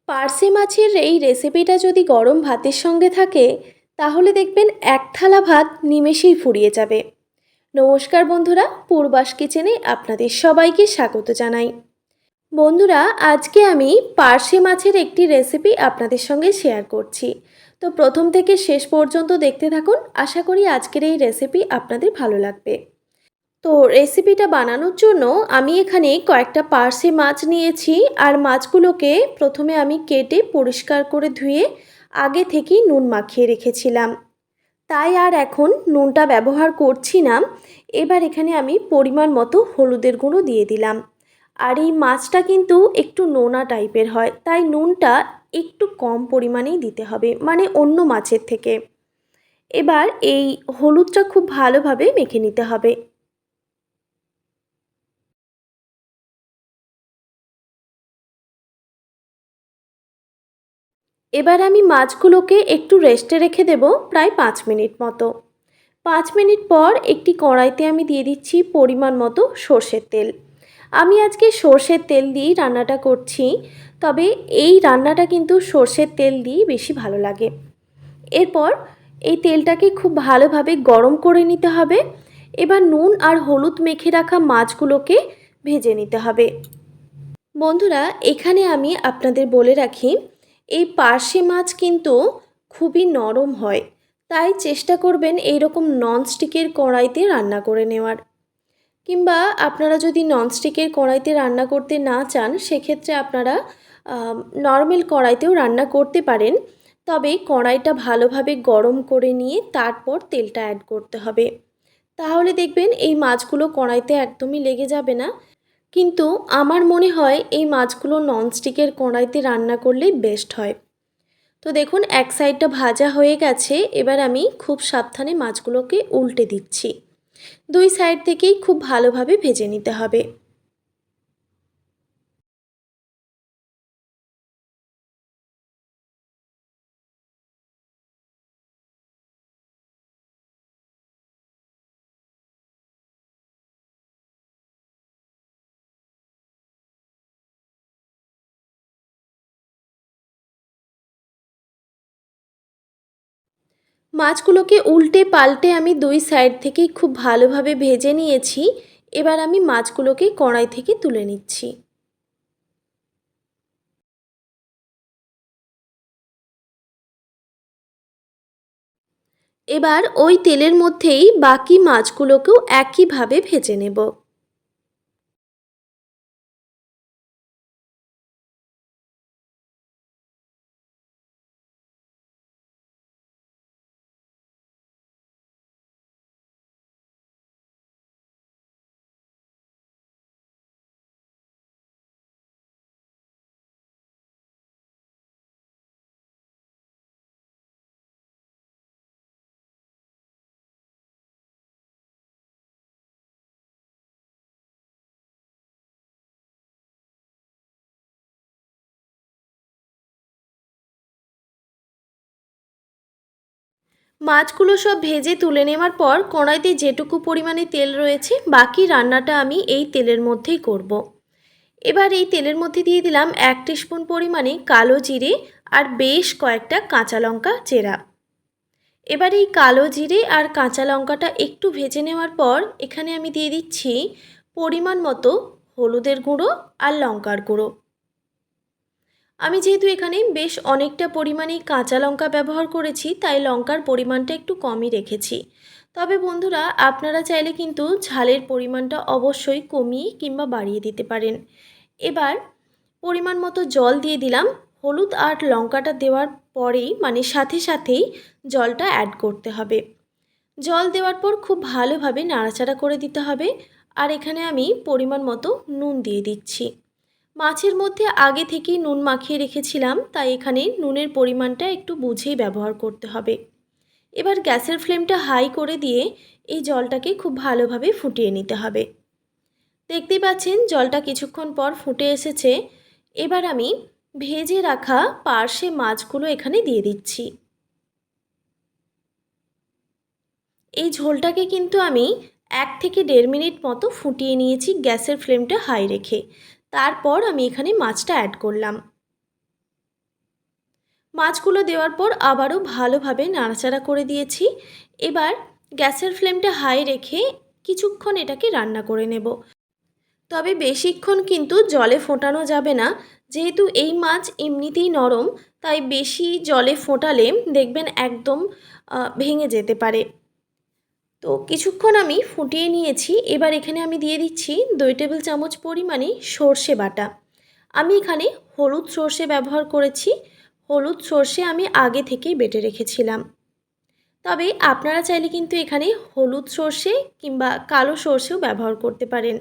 পার্সে মাছের এই রেসিপিটা যদি গরম ভাতের সঙ্গে থাকে তাহলে দেখবেন এক থালা ভাত নিমেষেই ফুরিয়ে যাবে। নমস্কার বন্ধুরা, পূর্বাস কিচেনে আপনাদের সবাইকে স্বাগত জানাই। বন্ধুরা, আজকে আমি পার্সে মাছের একটি রেসিপি আপনাদের সঙ্গে শেয়ার করছি। তো প্রথম থেকে শেষ পর্যন্ত দেখতে থাকুন, আশা করি আজকের এই রেসিপি আপনাদের ভালো লাগবে। তো রেসিপিটা বানানোর জন্য আমি এখানে কয়েকটা পার্সে মাছ নিয়েছি, আর মাছগুলোকে প্রথমে আমি কেটে পরিষ্কার করে ধুয়ে আগে থেকেই নুন মাখিয়ে রেখেছিলাম। তাই আর এখন নুনটা ব্যবহার করছি না। এবার এখানে আমি পরিমাণ মতো হলুদের গুঁড়ো দিয়ে দিলাম। আর এই মাছটা কিন্তু একটু নোনা টাইপের হয়, তাই নুনটা একটু কম পরিমাণেই দিতে হবে, মানে অন্য মাছের থেকে। এবার এই হলুদটা খুব ভালোভাবে মেখে নিতে হবে। এবার আমি মাছগুলোকে একটু রেস্টে রেখে দেব প্রায় 5 মিনিট মতো। 5 মিনিট পর একটি কড়াইতে আমি দিয়ে দিচ্ছি পরিমাণ মতো সর্ষের তেল। আমি আজকে সর্ষের তেল দিয়েই রান্নাটা করছি, তবে এই রান্নাটা কিন্তু সর্ষের তেল দিয়েই বেশি ভালো লাগে। এরপর এই তেলটাকে খুব ভালোভাবে গরম করে নিতে হবে। এবার নুন আর হলুদ মেখে রাখা মাছগুলোকে ভেজে নিতে হবে। বন্ধুরা, এখানে আমি আপনাদের বলে রাখি, এই পার্শে মাছ কিন্তু খুবই নরম হয়, তাই চেষ্টা করবেন এইরকম ননস্টিকের কড়াইতে রান্না করে নেওয়ার। কিংবা আপনারা যদি ননস্টিকের কড়াইতে রান্না করতে না চান, সেক্ষেত্রে আপনারা নর্মাল কড়াইতেও রান্না করতে পারেন। তবে কড়াইটা ভালোভাবে গরম করে নিয়ে তারপর তেলটা অ্যাড করতে হবে। তাহলে দেখবেন এই মাছগুলো কড়াইতে একদমই লেগে যাবে না। কিন্তু আমার মনে হয় এই মাছগুলো ননস্টিকের কড়াইতে রান্না করলেই বেস্ট হয়। তো দেখুন, এক সাইডটা ভাজা হয়ে গেছে। এবার আমি খুব সাবধানে মাছগুলোকে উল্টে দিচ্ছি। দুই সাইড থেকেই খুব ভালোভাবে ভেজে নিতে হবে। মাছগুলোকে উল্টে পাল্টে আমি দুই সাইড থেকেই খুব ভালোভাবে ভেজে নিয়েছি। এবার আমি মাছগুলোকে কড়াই থেকে তুলে নিচ্ছি। এবার ওই তেলের মধ্যেই বাকি মাছগুলোকেও একইভাবে ভেজে নেব। মাছগুলো সব ভেজে তুলে নেওয়ার পর কড়াইতে যেটুকু পরিমাণে তেল রয়েছে, বাকি রান্নাটা আমি এই তেলের মধ্যেই করব। এবার এই তেলের মধ্যে দিয়ে দিলাম 1 টিস্পুন পরিমাণে কালো জিরে আর বেশ কয়েকটা কাঁচা লঙ্কা চেরা। এবার এই কালো জিরে আর কাঁচা লঙ্কাটা একটু ভেজে নেওয়ার পর এখানে আমি দিয়ে দিচ্ছি পরিমাণ মতো হলুদের গুঁড়ো আর লঙ্কার গুঁড়ো। আমি যেহেতু এখানে বেশ অনেকটা পরিমাণেই কাঁচা লঙ্কা ব্যবহার করেছি, তাই লঙ্কার পরিমাণটা একটু কমই রেখেছি। তবে বন্ধুরা, আপনারা চাইলে কিন্তু ঝালের পরিমাণটা অবশ্যই কমিয়ে কিংবা বাড়িয়ে দিতে পারেন। এবার পরিমাণ মতো জল দিয়ে দিলাম। হলুদ আর লঙ্কাটা দেওয়ার পরেই, মানে সাথে সাথেই জলটা অ্যাড করতে হবে। জল দেওয়ার পর খুব ভালোভাবে নাড়াচাড়া করে দিতে হবে। আর এখানে আমি পরিমাণ মতো নুন দিয়ে দিচ্ছি। মাছের মধ্যে আগে থেকেই নুন মাখিয়ে রেখেছিলাম, তাই এখানে নুনের পরিমাণটা একটু বুঝেই ব্যবহার করতে হবে। এবার গ্যাসের ফ্লেমটা হাই করে দিয়ে এই জলটাকে খুব ভালোভাবে ফুটিয়ে নিতে হবে। দেখতেই পাচ্ছেন জলটা কিছুক্ষণ পর ফুটে এসেছে। এবার আমি ভেজে রাখা পার্শে মাছগুলো এখানে দিয়ে দিচ্ছি। এই ঝোলটাকে কিন্তু আমি 1 থেকে 1.5 মিনিট মতো ফুটিয়ে নিয়েছি গ্যাসের ফ্লেমটা হাই রেখে। তারপর আমি এখানে মাছটা অ্যাড করলাম। মাছগুলো দেওয়ার পর আবারও ভালোভাবে নাড়াচাড়া করে দিয়েছি। এবার গ্যাসের ফ্লেমটা হাই রেখে কিছুক্ষণ এটাকে রান্না করে নেব। তবে বেশিক্ষণ কিন্তু জলে ফোটানো যাবে না, যেহেতু এই মাছ এমনিতেই নরম, তাই বেশি জলে ফোটালে দেখবেন একদম ভেঙে যেতে পারে। তো কিছুক্ষণ আমি ফুটিয়ে নিয়েছি। এবার এখানে আমি দিয়ে দিচ্ছি 2 টেবিল চামচ পরিমাণে সর্ষে বাটা। আমি এখানে হলুদ সর্ষে ব্যবহার করেছি। হলুদ সর্ষে আমি আগে থেকেই বেটে রেখেছিলাম। তবে আপনারা চাইলে কিন্তু এখানে হলুদ সর্ষে কিংবা কালো সর্ষেও ব্যবহার করতে পারেন।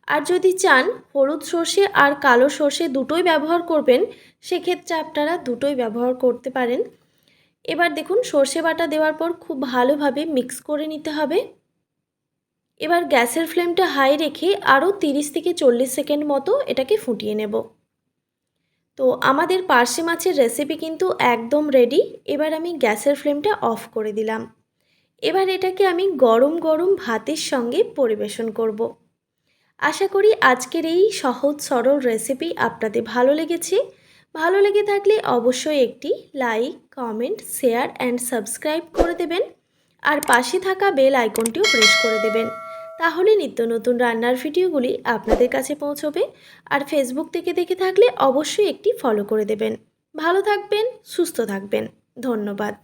আর যদি চান হলুদ সর্ষে আর কালো সর্ষে দুটোই ব্যবহার করবেন, সেক্ষেত্রে আপনারা দুটোই ব্যবহার করতে পারেন। এবার দেখুন সর্ষে বাটা দেওয়ার পর খুব ভালোভাবে মিক্স করে নিতে হবে। এবার গ্যাসের ফ্লেমটা হাই রেখে আরও 30 থেকে 40 সেকেন্ড মতো এটাকে ফুটিয়ে নেব। তো আমাদের পার্শে মাছের রেসিপি কিন্তু একদম রেডি। এবার আমি গ্যাসের ফ্লেমটা অফ করে দিলাম। এবার এটাকে আমি গরম গরম ভাতের সঙ্গে পরিবেশন করব। আশা করি আজকের এই সহজ সরল রেসিপি আপনাদের ভালো লেগেছে। ভালো লেগে থাকলে অবশ্যই একটি like, comment, share and subscribe করে দেবেন। আর পাশে থাকা বেল আইকনটিও প্রেস করে দেবেন। তাহলে নিত্য নতুন রান্নার ভিডিওগুলি আপনাদের কাছে পৌঁছবে। আর ফেসবুক থেকে দেখে থাকলে অবশ্যই একটি ফলো করে দেবেন। ভালো থাকবেন, সুস্থ থাকবেন। ধন্যবাদ।